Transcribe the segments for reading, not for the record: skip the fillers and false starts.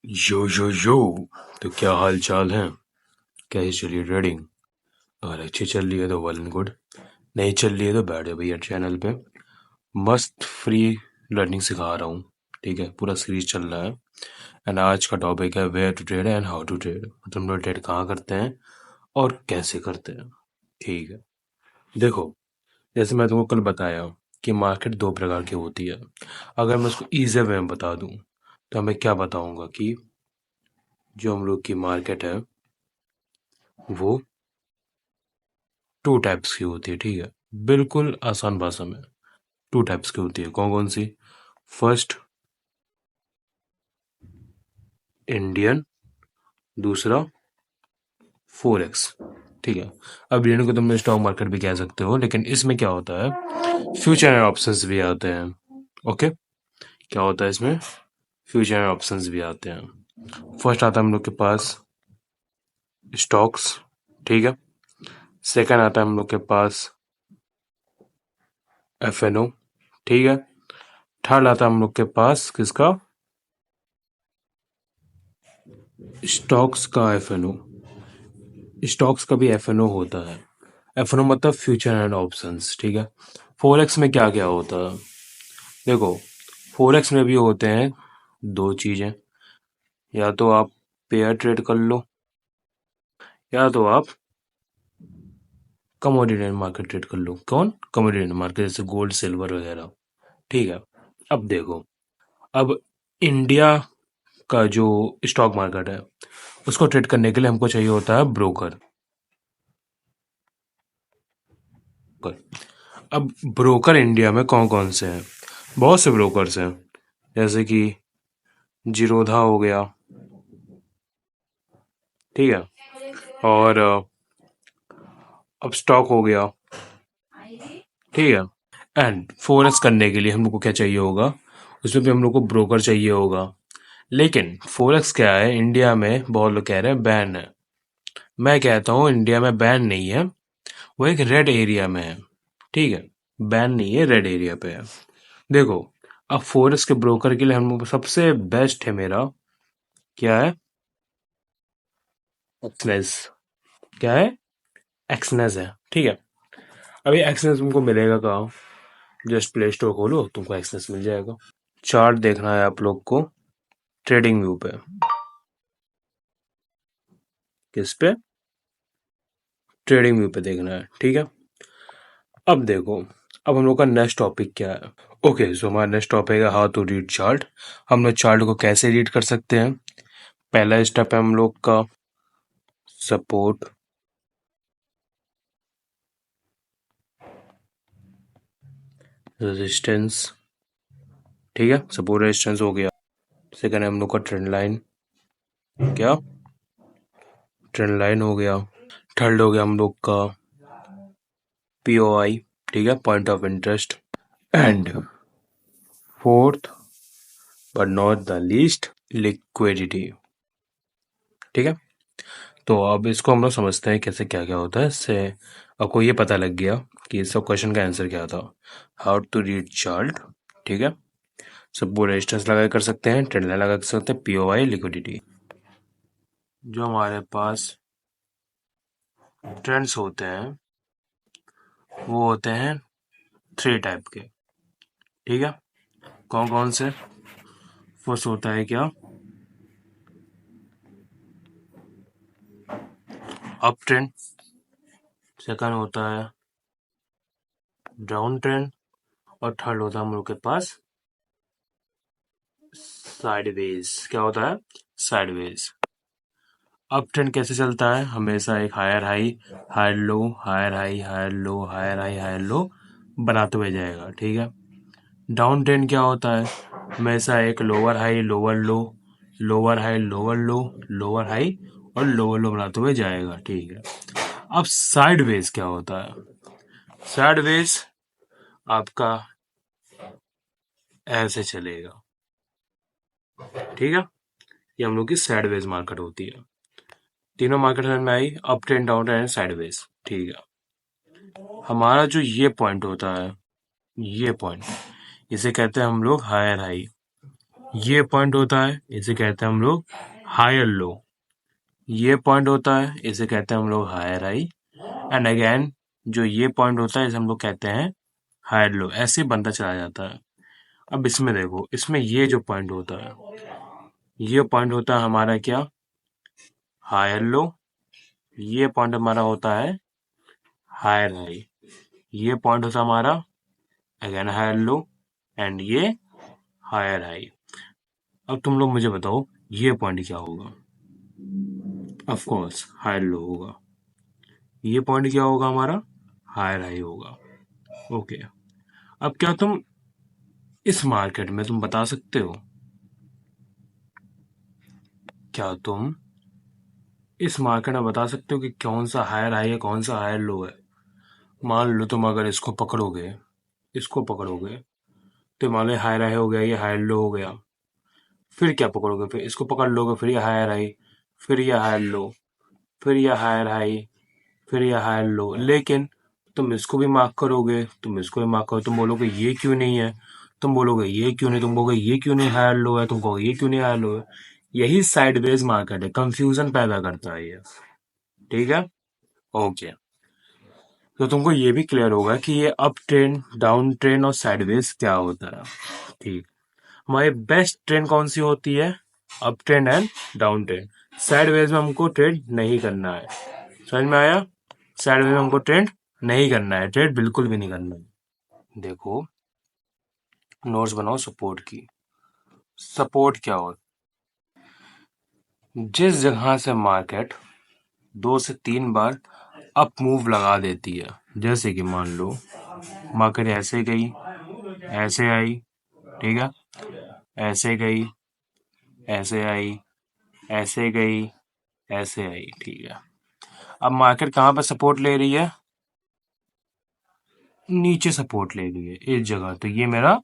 यो तो क्या हाल चाल है। कैसे चलिए ट्रेडिंग। अगर अच्छी चल रही है तो वेल एंड गुड, नहीं चल रही है तो बैठ जाओ भैया चैनल पे। मस्त फ्री लर्निंग सिखा रहा हूँ। ठीक है, पूरा सीरीज चल रहा है। एंड आज का टॉपिक है where to trade and how to trade, मतलब हम लोग ट्रेड कहाँ करते हैं और कैसे करते हैं। ठीक है, देखो, जैसे मैं तुमको कल बताया कि मार्केट दो प्रकार की होती है। अगर मैं उसको ईजी वे में बता दूं तो मैं क्या बताऊंगा कि जो हम लोग की मार्केट है वो टू टाइप्स की होती है। ठीक है, बिल्कुल आसान भाषा में टू टाइप्स की होती है। कौन कौन सी? फर्स्ट इंडियन, दूसरा फोरेक्स। ठीक है, अब इंडियन को तुम स्टॉक मार्केट भी कह सकते हो, लेकिन इसमें क्या होता है, फ्यूचर एंड ऑप्शंस भी आते हैं। ओके, क्या होता है इसमें? फ्यूचर एंड ऑप्शंस भी आते हैं। फर्स्ट आता है हम लोग के पास स्टॉक्स। ठीक है, सेकंड आता है हम लोग के पास एफ एन ओ। ठीक है, थर्ड आता है हम लोग के पास किसका? स्टॉक्स का एफ एन ओ। स्टॉक्स का भी एफ एन ओ होता है। एफ एन ओ मतलब फ्यूचर एंड ऑप्शंस। ठीक है, फोरेक्स में क्या क्या होता है? देखो, फोरेक्स में भी होते हैं दो चीजें। या तो आप पेयर ट्रेड कर लो, या तो आप कमोडिटी मार्केट ट्रेड कर लो। कौन? कमोडिटी मार्केट, जैसे गोल्ड सिल्वर वगैरह। ठीक है, अब देखो, अब इंडिया का जो स्टॉक मार्केट है उसको ट्रेड करने के लिए हमको चाहिए होता है ब्रोकर। अब ब्रोकर इंडिया में कौन कौन से हैं? बहुत से ब्रोकर्स हैं, जैसे कि जीरोधा हो गया। ठीक है, और अब स्टॉक हो गया। ठीक है, एंड फोरेक्स करने के लिए हम लोग को क्या चाहिए होगा? उसमें भी हम लोग को ब्रोकर चाहिए होगा। लेकिन फोरेक्स क्या है, इंडिया में बहुत लोग कह रहे हैं बैन है। मैं कहता हूँ इंडिया में बैन नहीं है, वो एक रेड एरिया में है। ठीक है, बैन नहीं है, रेड एरिया पे है। देखो, अब फोरेक्स के ब्रोकर के लिए हम लोग सबसे बेस्ट है मेरा, क्या है? एक्सनेस। क्या है? एक्सनेस है। ठीक है, अभी एक्सनेस तुमको मिलेगा कहाँ? जस्ट प्ले स्टोर खोलो, तुमको एक्सनेस मिल जाएगा। चार्ट देखना है आप लोग को ट्रेडिंग व्यू पे। किस पे? ट्रेडिंग व्यू पे देखना है। ठीक है, अब देखो, अब हम लोग का नेक्स्ट टॉपिक क्या है? ओके, सो हमारा नेक्स्ट टॉपिक है हाउ टू रीड चार्ट। हम लोग चार्ट को कैसे रीड कर सकते हैं? पहला स्टेप है हम लोग का सपोर्ट, रेजिस्टेंस। ठीक है, सपोर्ट रेजिस्टेंस हो गया। सेकंड है हम लोग का ट्रेंड लाइन। क्या? ट्रेंड लाइन हो गया। थर्ड हो गया हम लोग का पीओआई। ठीक है, point of interest. And fourth but not the least, liquidity. ठीक है, तो अब इसको हम लोग समझते हैं कैसे क्या क्या होता है। इससे आपको ये पता लग गया कि इस क्वेश्चन का आंसर क्या था, हाउ टू रीड चार्ट। ठीक है, सपोर्ट रेजिस्टेंस लगा के कर सकते हैं, ट्रेंड लाइन लगा कर सकते हैं, पीओआई, लिक्विडिटी। जो हमारे पास ट्रेंड्स होते हैं वो होते हैं थ्री टाइप के। ठीक है, कौन कौन से? फर्स्ट होता है क्या? Up trend. सेकंड होता है डाउन ट्रेंड। और थर्ड होता है हम लोग के पास साइडवेज। क्या होता है? साइडवेज। अप ट्रेंड कैसे चलता है? हमेशा एक higher high, higher low, higher high, higher low, higher high, higher low बनाते हुए जाएगा। ठीक है, डाउन ट्रेंड क्या होता है? हमेशा एक लोअर हाई, लोअर लो, लोअर हाई, लोअर लो, लोअर हाई और लोअर लो बनाते हुए जाएगा। ठीक है, अब साइडवेज क्या होता है? साइडवेज आपका ऐसे चलेगा। ठीक है, ये हम लोग की साइडवेज मार्केट होती है। तीनों मार्केट समझ में आई, up trend, down trend, sideways. ठीक है, हमारा जो ये पॉइंट होता है, ये पॉइंट, इसे कहते हैं हम लोग हायर हाई। ये पॉइंट होता है, इसे कहते हैं हम लोग हायर लो। ये पॉइंट होता है, इसे कहते हैं हम लोग हायर हाई। एंड अगेन जो ये पॉइंट होता है इसे हम लोग कहते हैं हायर लो। ऐसे ही बनता चला जाता है। अब इसमें देखो, इसमें ये जो पॉइंट होता है, ये पॉइंट होता है हमारा क्या, हायर लो। ये पॉइंट हमारा होता है हायर हाई। ये पॉइंट होता है हमारा अगेन हायर लो। एंड ये हायर हाई। अब तुम लोग मुझे बताओ ये पॉइंट क्या होगा। ऑफ कोर्स हायर लो होगा। ये पॉइंट क्या होगा हमारा, हायर हाई होगा। ओके। अब क्या तुम इस मार्केट में तुम बता सकते हो, क्या तुम इस मार्केट में बता सकते हो कि कौन सा हायर हाई है कौन सा हायर लो है। मान लो तुम अगर इसको पकड़ोगे, इसको पकड़ोगे तो मान लो हायर हाई हो गया, ये हायर लो हो गया। फिर क्या पकड़ोगे, फिर इसको पकड़ लोगे, फिर ये हायर हाई, फिर ये हायर लो, फिर ये हायर हाई, फिर ये हायर लो। लेकिन तुम इसको भी मार्क करोगे, तुम इसको भी मार्क करो, तुम बोलोगे ये क्यों नहीं है, तुम बोलोगे ये क्यों नहीं, तुम बोलोगे ये क्यों नहीं हायर लो है, तुम कहोगे ये क्यों नहीं हायर लो है। यही साइडवेज मार्केट है, कंफ्यूजन पैदा करता है ये। ठीक है। ओके। तो तुमको ये भी क्लियर होगा कि ये अप ट्रेंड, डाउन ट्रेंड और साइडवेज क्या होता है। ठीक। हमारी बेस्ट ट्रेंड कौन सी होती है, up trend and down trend. Sideways में हमको ट्रेड नहीं करना है। समझ में आया। साइडवेज में हमको ट्रेंड नहीं करना है, ट्रेड बिल्कुल भी नहीं करना है। देखो, नोट्स बनाओ सपोर्ट की। सपोर्ट क्या हो, जिस जगह से मार्केट 2 से 3 बार अप मूव लगा देती है। जैसे कि मान लो मार्केट ऐसे गई, ऐसे आई, ठीक है, ऐसे गई, ऐसे आई, ऐसे गई, ऐसे आई, ठीक है। अब मार्केट कहाँ पर सपोर्ट ले रही है, नीचे सपोर्ट ले रही है इस जगह। तो ये मेरा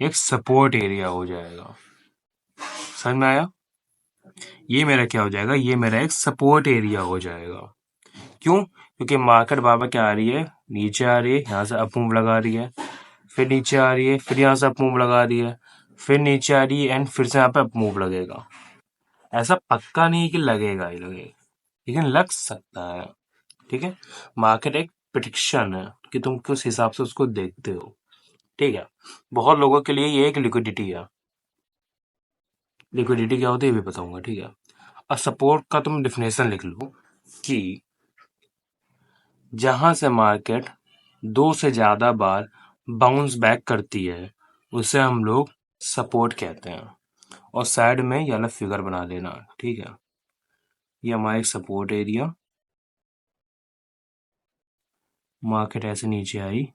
एक सपोर्ट एरिया हो जाएगा। समझ में आया। ये मेरा क्या हो जाएगा, ये मेरा एक सपोर्ट एरिया हो जाएगा। क्यों, क्योंकि मार्केट बार बार क्या आ रही है, नीचे आ रही है, यहाँ से अप मूव लगा रही है, फिर नीचे आ रही है, फिर यहाँ से अप मूव लगा रही है, फिर नीचे आ रही है, एंड फिर से यहाँ पे अप मूव लगेगा। ऐसा पक्का नहीं है कि लगेगा ही लगेगा, लेकिन लग सकता है। ठीक है। मार्केट एक प्रिडिक्शन है कि तुम किस हिसाब से उसको देखते हो। ठीक है। बहुत लोगों के लिए ये एक लिक्विडिटी है। लिक्विडिटी क्या होती है ये भी बताऊंगा। ठीक है। अब सपोर्ट का तुम डिफिनेशन लिख लो कि जहां से मार्केट 2 से ज्यादा बार बाउंस बैक करती है उसे हम लोग सपोर्ट कहते हैं। और साइड में ये वाला फिगर बना लेना। ठीक है। ये हमारा एक सपोर्ट एरिया। मार्केट ऐसे नीचे आई,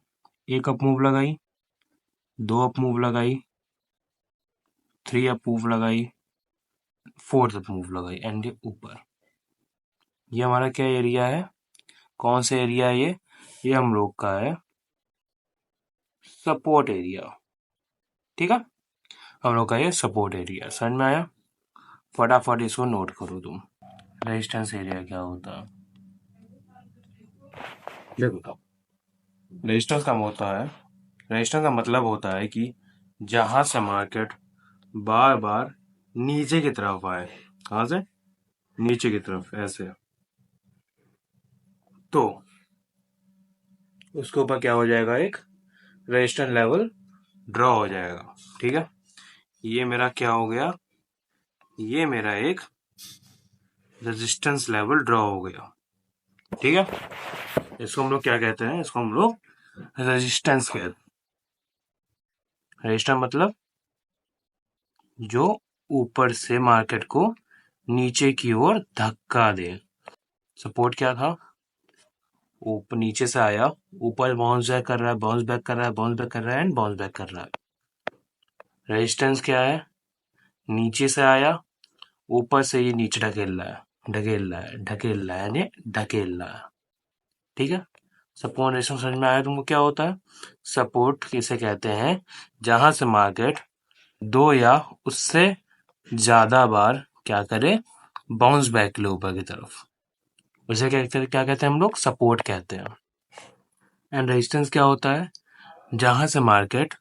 एक अप मूव लगाई, 2 अप मूव लगाई, 3 अप मूव लगाई, 4th अप मूव लगाई, एंड ये ऊपर। ये हमारा क्या एरिया है, कौन सा एरिया है ये हम लोग का है सपोर्ट एरिया। ठीक है। हम लोग का ये सपोर्ट एरिया। समझ में आया। फटाफट इसको नोट करो तुम। रेजिस्टेंस एरिया क्या होता है, देखो। रेजिस्टेंस का होता है, रेजिस्टेंस का मतलब होता है कि जहां से मार्केट बार बार नीचे की तरफ आए, कहां से, नीचे की तरफ ऐसे, तो उसके ऊपर क्या हो जाएगा, एक रेजिस्टेंस लेवल ड्रॉ हो जाएगा। ठीक है। ये मेरा क्या हो गया, ये मेरा एक रेजिस्टेंस लेवल ड्रॉ हो गया। ठीक है। इसको हम लोग क्या कहते हैं, इसको हम लोग रेजिस्टेंस कहते हैं। रेजिस्टेंस मतलब जो ऊपर से मार्केट को नीचे की ओर धक्का दे। सपोर्ट क्या था, ऊपर नीचे से आया, ऊपर बाउंस बैक कर रहा है, बाउंस बैक कर रहा है, बाउंस बैक कर रहा है, एंड बाउंस बैक कर रहा है। रेजिस्टेंस क्या है, नीचे से आया, ऊपर से ये नीचे ढकेल रहा है, ढकेल रहा है, ढकेल रहा है, यानी ढकेल रहा है। ठीक है। सपोर्ट रेजिस्टेंस समझ में आया तुमको क्या होता है। सपोर्ट किसे कहते हैं, जहां से मार्केट 2 या उससे ज्यादा बार क्या करे, बाउंस बैक ले ऊपर की तरफ, उसे क्या कहते हैं हम लोग, सपोर्ट कहते हैं। एंड रेजिस्टेंस क्या होता है, जहां से मार्केट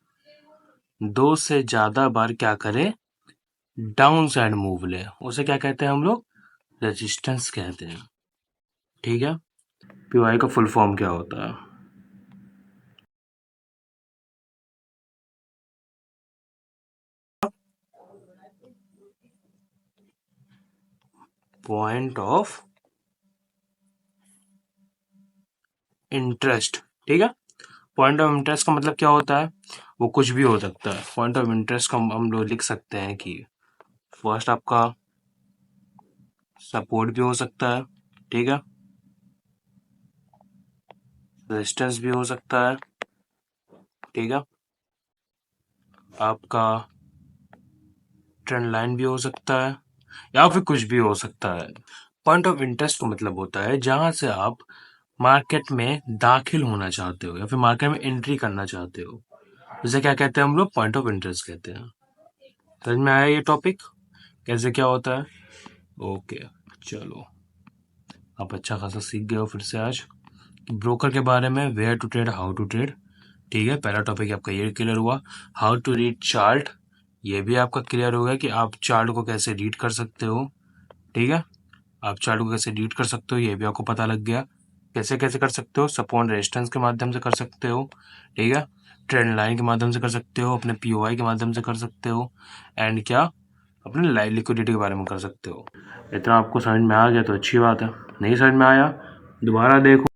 2 से ज्यादा बार क्या करे, डाउन साइड मूव ले, उसे क्या कहते हैं हम लोग? रेजिस्टेंस कहते हैं। ठीक है। पीवाई का फुल फॉर्म क्या होता है? Point of interest. ठीक है। पॉइंट ऑफ इंटरेस्ट का मतलब क्या होता है? वो कुछ भी हो सकता है। पॉइंट ऑफ इंटरेस्ट का हम लोग लिख सकते हैं कि फर्स्ट आपका सपोर्ट भी हो सकता है। ठीक है। रेजिस्टेंस भी हो सकता है। ठीक है। आपका ट्रेंड लाइन भी हो सकता है, या फिर कुछ भी हो सकता है। पॉइंट ऑफ इंटरेस्ट का मतलब होता है जहां से आप मार्केट में दाखिल होना चाहते हो या फिर मार्केट में एंट्री करना चाहते हो, जैसे क्या कहते हैं हम लोग? पॉइंट ऑफ इंटरेस्ट कहते हैं। समझ में आया ये टॉपिक कैसे क्या होता है? ओके, चलो, आप अच्छा खासा सीख गए हो फिर से आज ब्रोकर के बारे में, where to trade, how to trade. ठीक है, पहला टॉपिक आपका ये क्लियर हुआ। हाउ टू रीड चार्ट, ये भी आपका क्लियर हो गया कि आप चार्ट को कैसे रीड कर सकते हो। ठीक है, आप चार्ट को कैसे रीड कर सकते हो ये भी आपको पता लग गया। कैसे कैसे कर सकते हो? सपोर्ट रेजिस्टेंस के माध्यम से कर सकते हो। ठीक है, ट्रेंड लाइन के माध्यम से कर सकते हो, अपने पीओआई के माध्यम से कर सकते हो, एंड क्या, अपने लाइव लिक्विडिटी के बारे में कर सकते हो। इतना आपको समझ में आ गया तो अच्छी बात है, नहीं समझ में आया दोबारा देखो।